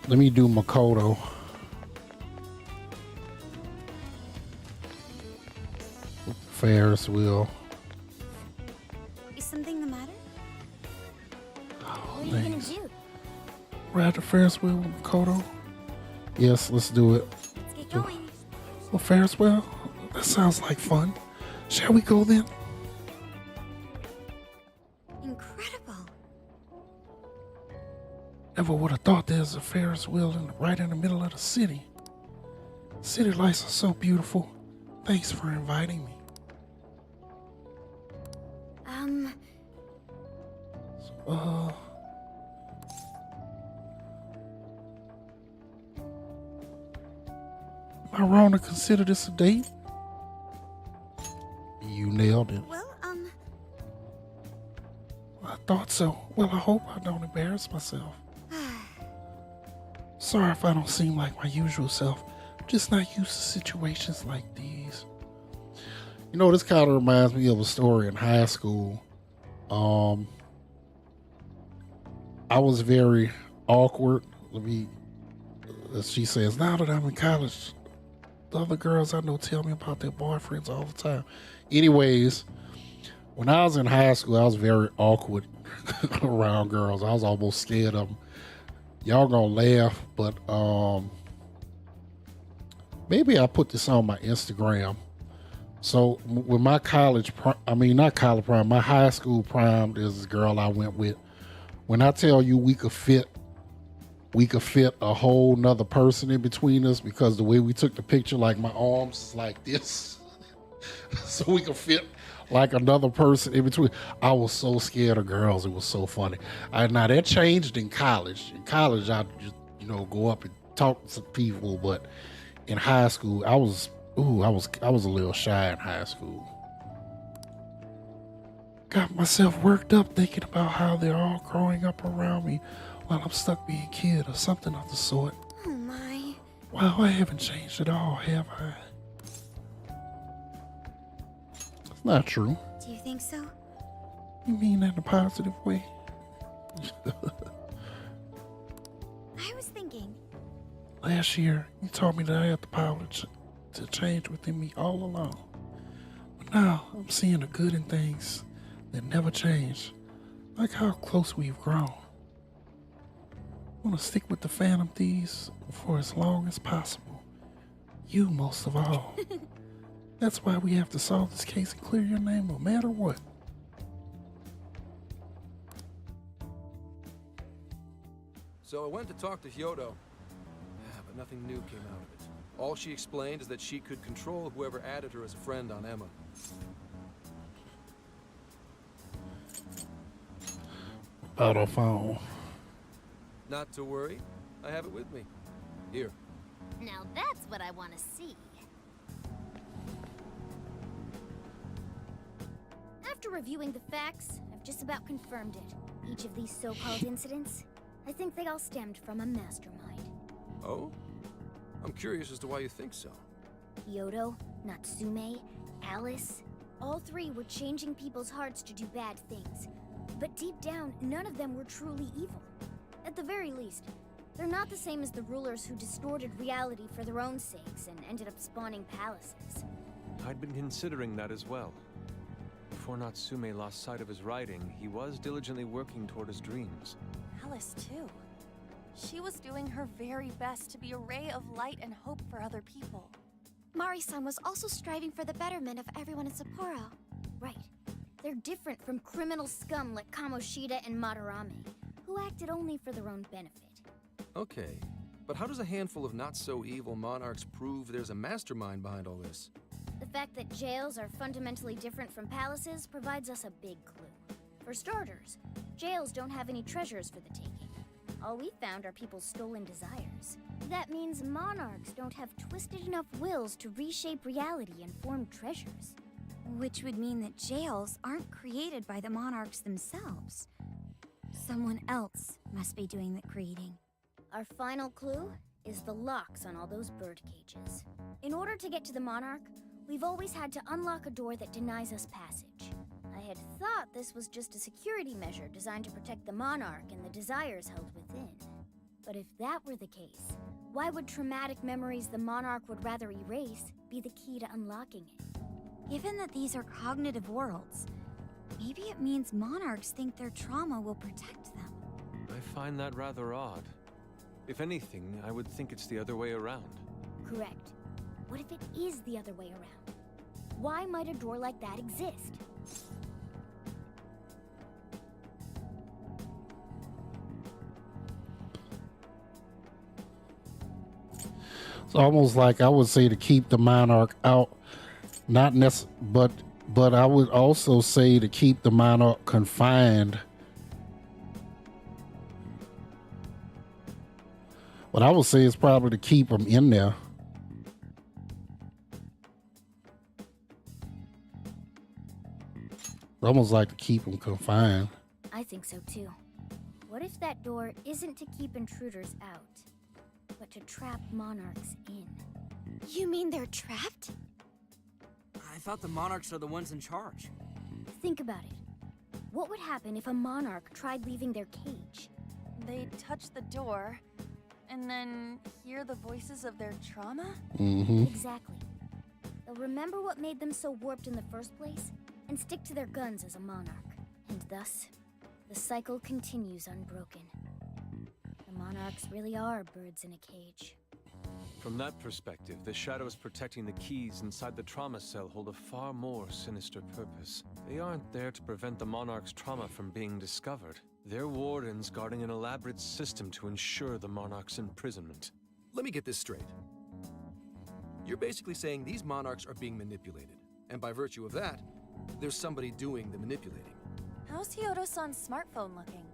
Let me do Makoto. Ferris wheel. Is something the matter? Oh, What are you gonna do? Ride the Ferris wheel with Makoto? Yes, let's do it. Let's get going. Well, Ferris wheel? That sounds like fun. Shall we go then? Incredible. Never would have thought there's a Ferris wheel right in the middle of the city. City lights are so beautiful. Thanks for inviting me. Am I wrong to consider this a date? You nailed it. Well, I thought so. Well, I hope I don't embarrass myself. Sorry if I don't seem like my usual self. I'm just not used to situations like these. You know, this kind of reminds me of a story in high school. I was very awkward. As she says, now that I'm in college, the other girls I know tell me about their boyfriends all the time. Anyways, when I was in high school, I was very awkward around girls. I was almost scared of them. Y'all gonna laugh, but maybe I put this on my Instagram. So with my my high school prom, there's this girl I went with. When I tell you we could fit a whole nother person in between us, because the way we took the picture, like my arms is like this. So we could fit like another person in between. I was so scared of girls. It was so funny. Now that changed in college. In college, I just, go up and talk to people. But in high school, I was a little shy in high school. Got myself worked up thinking about how they're all growing up around me while I'm stuck being a kid or something of the sort. oh my. Wow, I haven't changed at all, have I? It's not true. Do you think so? You mean that in a positive way? I was thinking. Last year, you told me that I had the power to change within me all along. But now, I'm seeing the good in things that never change. Like how close we've grown. I want to stick with the Phantom Thieves for as long as possible. You most of all. That's why we have to solve this case and clear your name no matter what. So I went to talk to Hyodo, but nothing new came out of it. All she explained is that she could control whoever added her as a friend on Emma. Out of phone. Not to worry, I have it with me. Here. Now that's what I want to see. After reviewing the facts, I've just about confirmed it. Each of these so-called incidents, I think they all stemmed from a mastermind. Oh? I'm curious as to why you think so. Hyodo, Natsume, Alice, all three were changing people's hearts to do bad things. But deep down, none of them were truly evil. At the very least, they're not the same as the rulers who distorted reality for their own sakes and ended up spawning palaces. I'd been considering that as well. Before Natsume lost sight of his writing, he was diligently working toward his dreams. Alice, too. She was doing her very best to be a ray of light and hope for other people. Mari-san was also striving for the betterment of everyone in Sapporo. Right. They're different from criminal scum like Kamoshida and Madarame, who acted only for their own benefit. Okay, but how does a handful of not-so-evil monarchs prove there's a mastermind behind all this? The fact that jails are fundamentally different from palaces provides us a big clue. For starters, jails don't have any treasures for the taking. All we found are people's stolen desires. That means monarchs don't have twisted enough wills to reshape reality and form treasures. Which would mean that jails aren't created by the monarchs themselves. Someone else must be doing the creating. Our final clue is the locks on all those bird cages. In order to get to the monarch, we've always had to unlock a door that denies us passage. I had thought this was just a security measure designed to protect the monarch and the desires held within. But if that were the case, why would traumatic memories the Monarch would rather erase be the key to unlocking it? Given that these are cognitive worlds, maybe it means monarchs think their trauma will protect them. I find that rather odd. If anything, I would think it's the other way around. Correct. What if it is the other way around? Why might a door like that exist? It's almost like I would say to keep the monarch out, not necessarily, but I would also say to keep the monarch confined. What I would say is probably to keep them in there. It's almost like to keep them confined. I think so too. What if that door isn't to keep intruders out, but to trap monarchs in? You mean they're trapped? I thought the monarchs are the ones in charge. Think about it. What would happen if a monarch tried leaving their cage? They'd touch the door, and then hear the voices of their trauma? Exactly. They'll remember what made them so warped in the first place, and stick to their guns as a monarch. And thus, the cycle continues unbroken. The monarchs really are birds in a cage. From that perspective, the shadows protecting the keys inside the trauma cell hold a far more sinister purpose. They aren't there to prevent the monarch's trauma from being discovered. They're wardens guarding an elaborate system to ensure the monarch's imprisonment. Let me get this straight. You're basically saying these monarchs are being manipulated, and by virtue of that, there's somebody doing the manipulating. How's Hyodo-san's smartphone looking?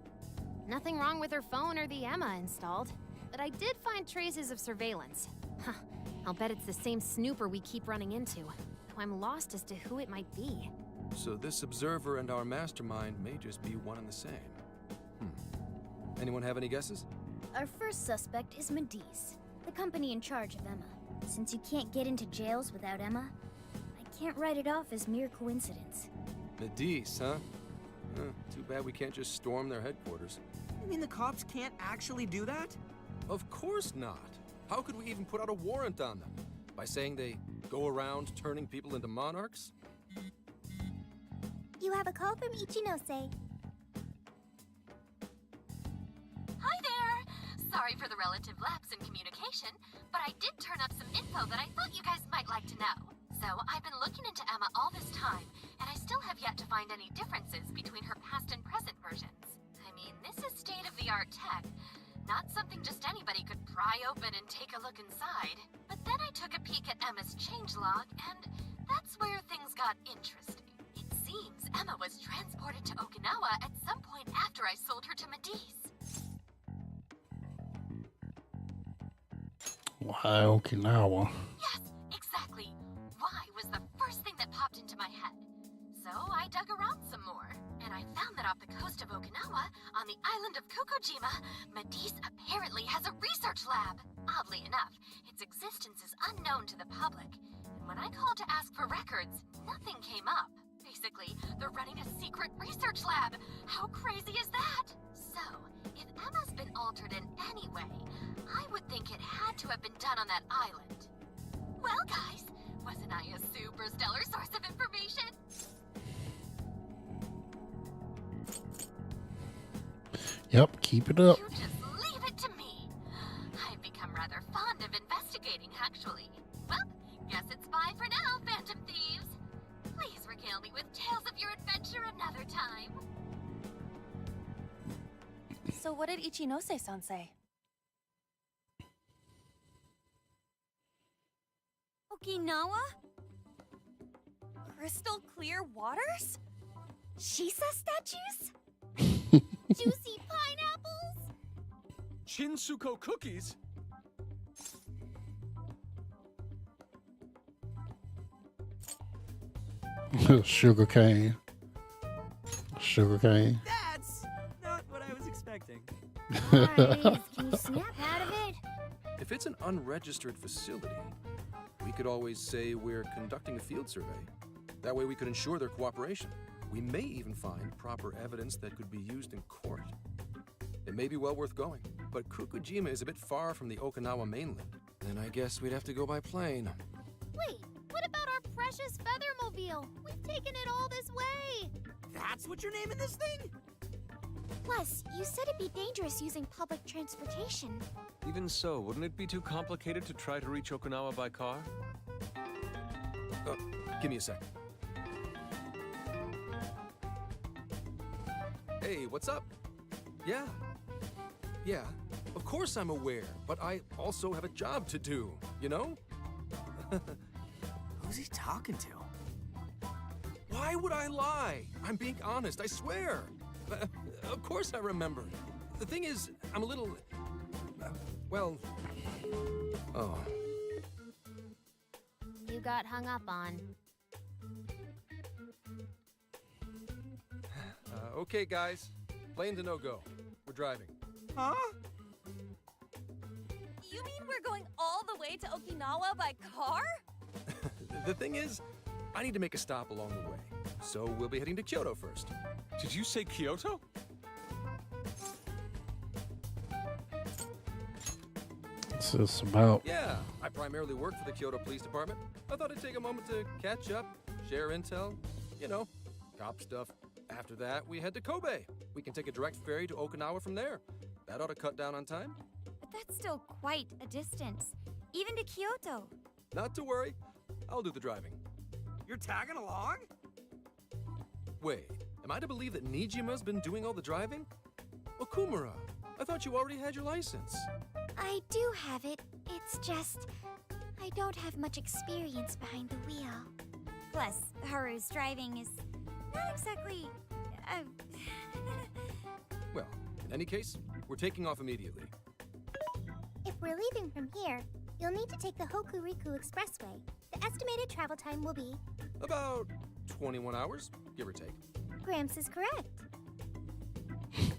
Nothing wrong with her phone or the Emma installed. But I did find traces of surveillance. Huh. I'll bet it's the same snooper we keep running into. Though I'm lost as to who it might be. So this observer and our mastermind may just be one and the same. Anyone have any guesses? Our first suspect is Medice, the company in charge of Emma. Since you can't get into jails without Emma, I can't write it off as mere coincidence. Medice, huh? Too bad we can't just storm their headquarters. You mean the cops can't actually do that? Of course not. How could we even put out a warrant on them? By saying they go around turning people into monarchs? You have a call from Ichinose. Hi there! Sorry for the relative lapse in communication, but I did turn up some info that I thought you guys might like to know. So, I've been looking into Emma all this time, and I still have yet to find any differences between her past and present versions. I mean, this is state-of-the-art tech. Not something just anybody could pry open and take a look inside. But then I took a peek at Emma's changelog, and that's where things got interesting. It seems Emma was transported to Okinawa at some point after I sold her to Medice. Why Okinawa? Yes, exactly. Why was the first thing that popped into my head. So I dug around some more, and I found that off the coast of Okinawa, on the island of Kokojima, Medice apparently has a research lab. Oddly enough, its existence is unknown to the public, and when I called to ask for records, nothing came up. Basically, they're running a secret research lab. How crazy is that? So, if Emma's been altered in any way, I would think it had to have been done on that island. Well, guys, wasn't I a super stellar source of information? Yep, keep it up. You just leave it to me. I've become rather fond of investigating, actually. Well, guess it's bye for now, Phantom Thieves. Please regale me with tales of your adventure another time. So what did Ichinose-san say? Okinawa? Crystal clear waters? Shisa statues? Juicy pineapples? Shinsuko cookies? Sugar cane. Sugar cane. That's not what I was expecting. Guys, can you snap out of it? If it's an unregistered facility, we could always say we're conducting a field survey. That way we could ensure their cooperation. We may even find proper evidence that could be used in court. It may be well worth going. but Kokujima is a bit far from the Okinawa mainland. Then I guess we'd have to go by plane. Wait, what about our precious Feathermobile? We've taken it all this way. That's what you're naming this thing? Plus, you said it'd be dangerous using public transportation. Even so, wouldn't it be too complicated to try to reach Okinawa by car? Give me a sec. Hey, what's up? Yeah, of course I'm aware, but I also have a job to do, you know? Who's he talking to? Why would I lie? I'm being honest, I swear. Of course I remember. The thing is, I'm a little... Oh. You got hung up on. Okay, guys. Plane's a no-go. We're driving. Huh? You mean we're going all the way to Okinawa by car? The thing is, I need to make a stop along the way. So we'll be heading to Kyoto first. Did you say Kyoto? What's this about? Yeah, I primarily work for the Kyoto Police Department. I thought I'd take a moment to catch up, share intel, you know, cop stuff. After that, we head to Kobe. We can take a direct ferry to Okinawa from there. That ought to cut down on time. But that's still quite a distance, even to Kyoto. Not to worry. I'll do the driving. You're tagging along? Wait, am I to believe that Nijima's been doing all the driving? Okumura, I thought you already had your license. I do have it. It's just... I don't have much experience behind the wheel. Plus, Haru's driving is not exactly... Well, in any case, we're taking off immediately. If we're leaving from here, you'll need to take the Hokuriku Expressway. The estimated travel time will be... About 21 hours, give or take. Gramps is correct.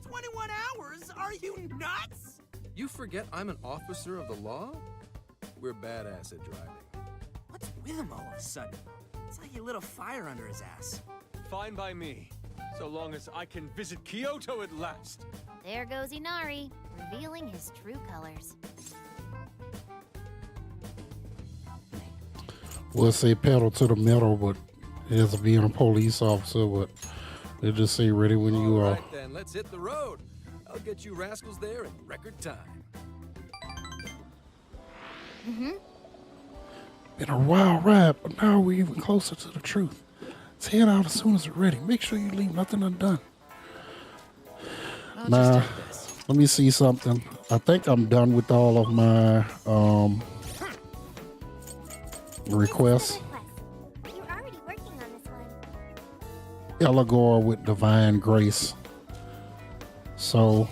21 hours? Are you nuts? You forget I'm an officer of the law? We're badass at driving. What's with him all of a sudden? It's like he lit a fire under his ass. Fine by me, so long as I can visit Kyoto at last. There goes Inari, revealing his true colors. We'll say pedal to the metal, but as being a police officer, but they just say ready when you are. All right then, let's hit the road. I'll get you rascals there in record time. Been a wild ride, but now we're even closer to the truth. Let's head out as soon as we're ready. Make sure you leave nothing undone. Now, let me see something. I think I'm done with all of my requests. You're already working on this one. Elagor with Divine Grace. So,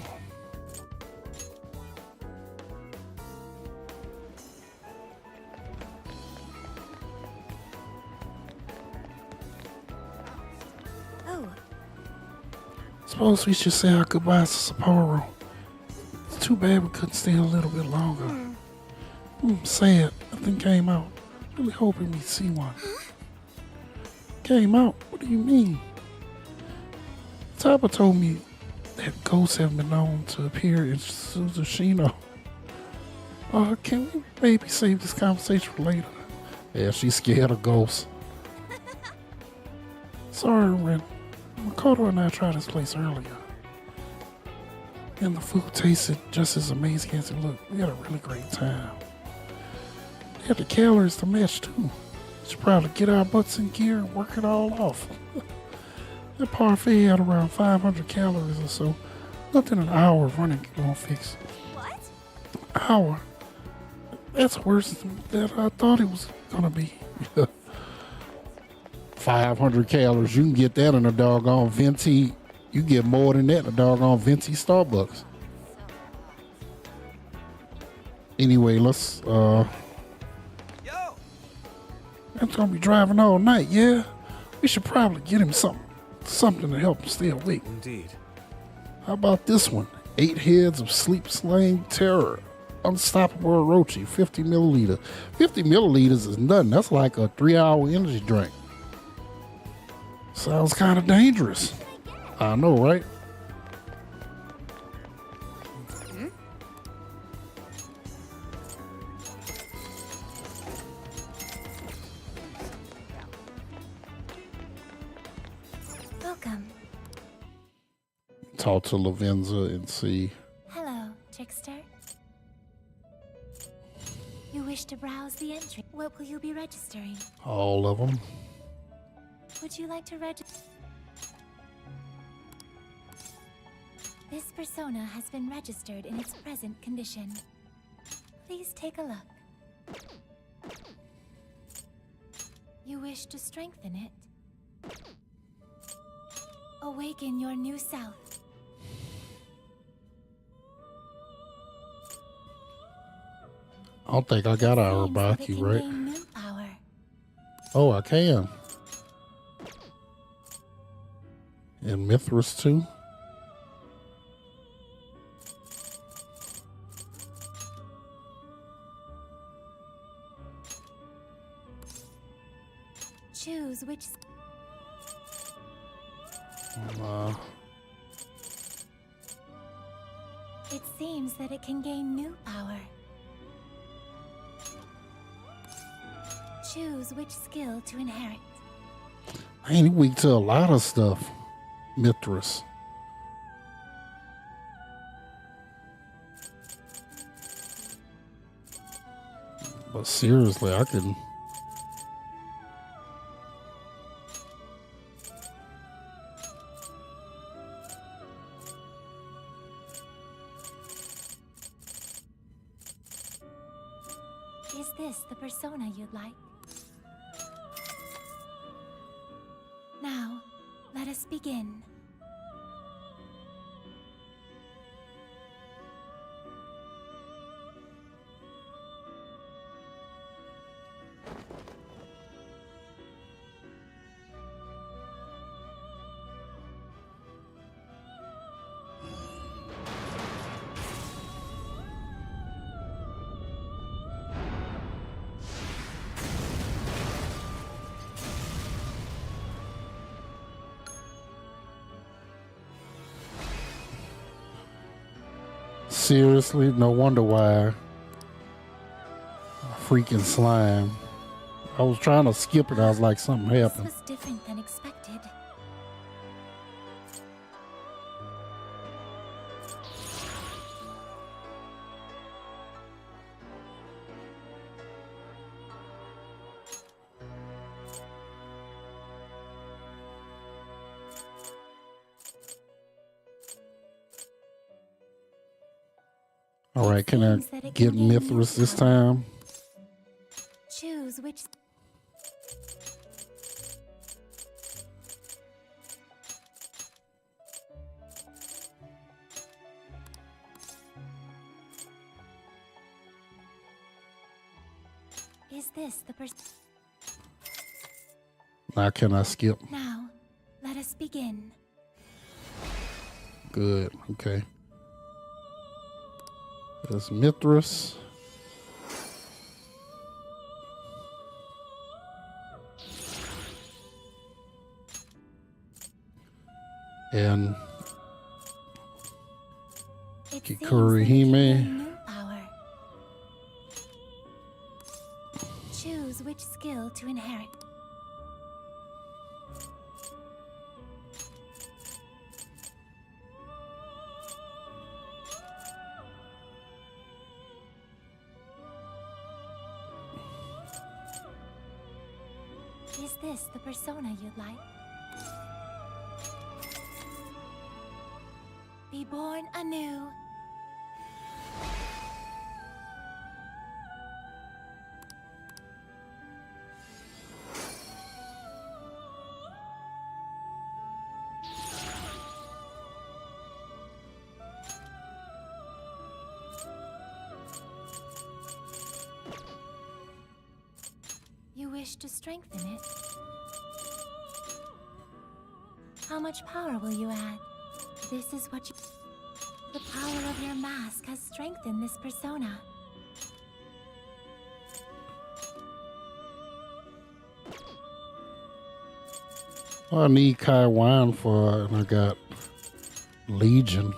suppose we should say our goodbyes to Sapporo. It's too bad we couldn't stay a little bit longer. Sad. Nothing came out. Really hoping we'd see one. Came out? What do you mean? Taba told me that ghosts have been known to appear in Suzushino. Can we maybe save this conversation for later? Yeah, she's scared of ghosts. Sorry, Ren. Makoto and I tried this place earlier. And the food tasted just as amazing as it looked. We had a really great time. They had the calories to match too. We should probably get our butts in gear and work it all off. That parfait had around 500 calories or so. Nothing an hour of running won't fix. What? Hour? That's worse than I thought it was gonna be. 500 calories. You can get that in a doggone venti. You get more than that in a doggone venti Starbucks. Anyway, let's Yo! I'm gonna be driving all night, yeah? We should probably get him something to help him stay awake. Indeed. How about this one? 8 heads of sleep slaying terror. Unstoppable Orochi, 50 milliliter. 50 milliliters is nothing. That's like a 3-hour energy drink. Sounds kind of dangerous. I know, right? Welcome. Talk to Lavenza and see. Hello, trickster. You wish to browse the entry. What will you be registering? All of them. Would you like to register? This persona has been registered in its present condition. Please take a look. You wish to strengthen it? Awaken your new self. I don't think I got Arabaki, right? Gain new power. Oh, I can. And Mithras too. Choose which. It seems that it can gain new power. Choose which skill to inherit. I ain't weak to a lot of stuff, Mithras. But seriously, I can. Is this the persona you'd like? Now, let us begin. Seriously, no wonder why. Freaking slime. I was trying to skip it. I was like, something happened. This was different than expected. All right, can I get Mithras this time? Choose which. Is this the person? Now can I skip? Now, let us begin. Good, okay. There's Mithras. And Kikurihime. Choose which skill to inherit. Is this the persona you'd like? Be born anew. You wish to strengthen it? How much power will you add? This is what you... The power of your mask has strengthened this persona. I need Kai Wine for, and I got Legion.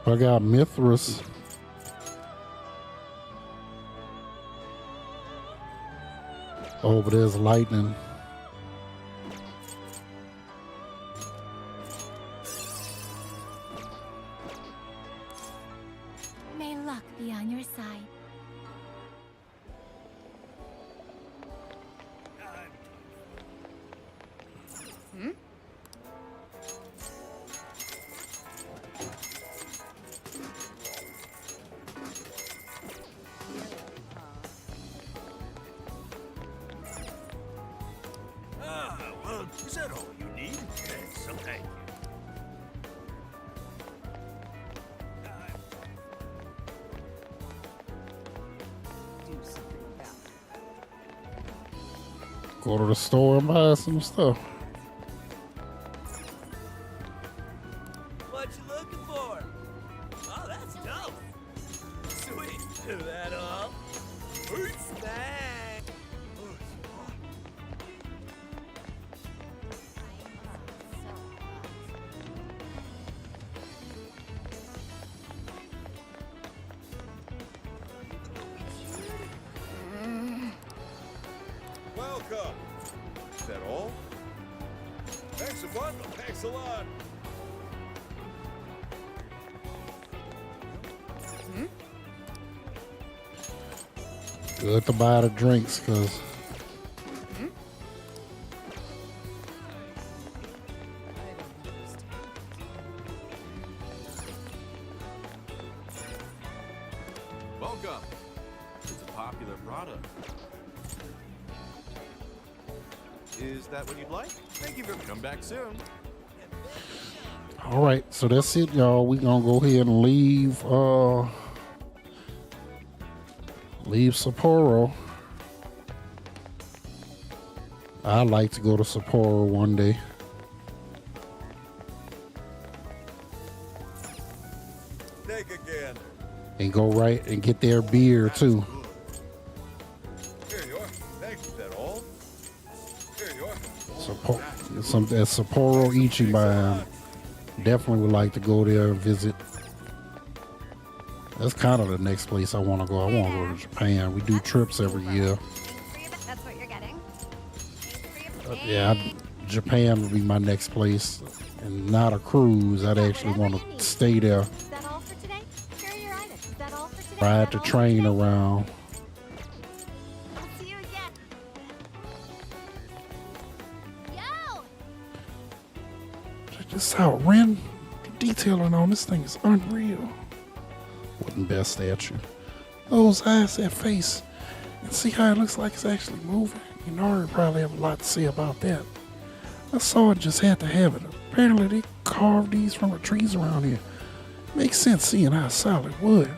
I got Mithras. Oh, but there's lightning. May luck be on your side. Hmm? Well, is that all you need? Yes, so thank you. Do something about it. Go to the store and buy some stuff. What you looking for? Oh, that's dope. Sweet. Is that all? Snack. Welcome. Is that all? Thanks a bundle. Thanks a lot. Good to buy the drinks, cause Welcome. It's a popular product. Is that what you'd like? Thank you for come back soon. all right, so that's it, y'all. We gonna go ahead and leave Sapporo. I'd like to go to Sapporo one day. Take again. And go right and get their beer too. Here you are. Thanks. Is that all? Here you are. At Sapporo Ichiban. Definitely would like to go there and visit. That's kind of the next place I want to go. I want to go to Japan. We do trips every year. That's what you're getting. Yeah, Japan would be my next place. And not a cruise. I'd actually want to stay there. Is that all for today? Here are your items. Is that all for today? Ride the train around. I'll see you again. Yo! Check this out, Ren. The detailing on this thing is unreal. Wouldn't best statue. Those eyes, that face. And see how it looks like it's actually moving? You know, you probably have a lot to say about that. I saw it, just had to have it. Apparently they carved these from the trees around here. Makes sense seeing how solid wood.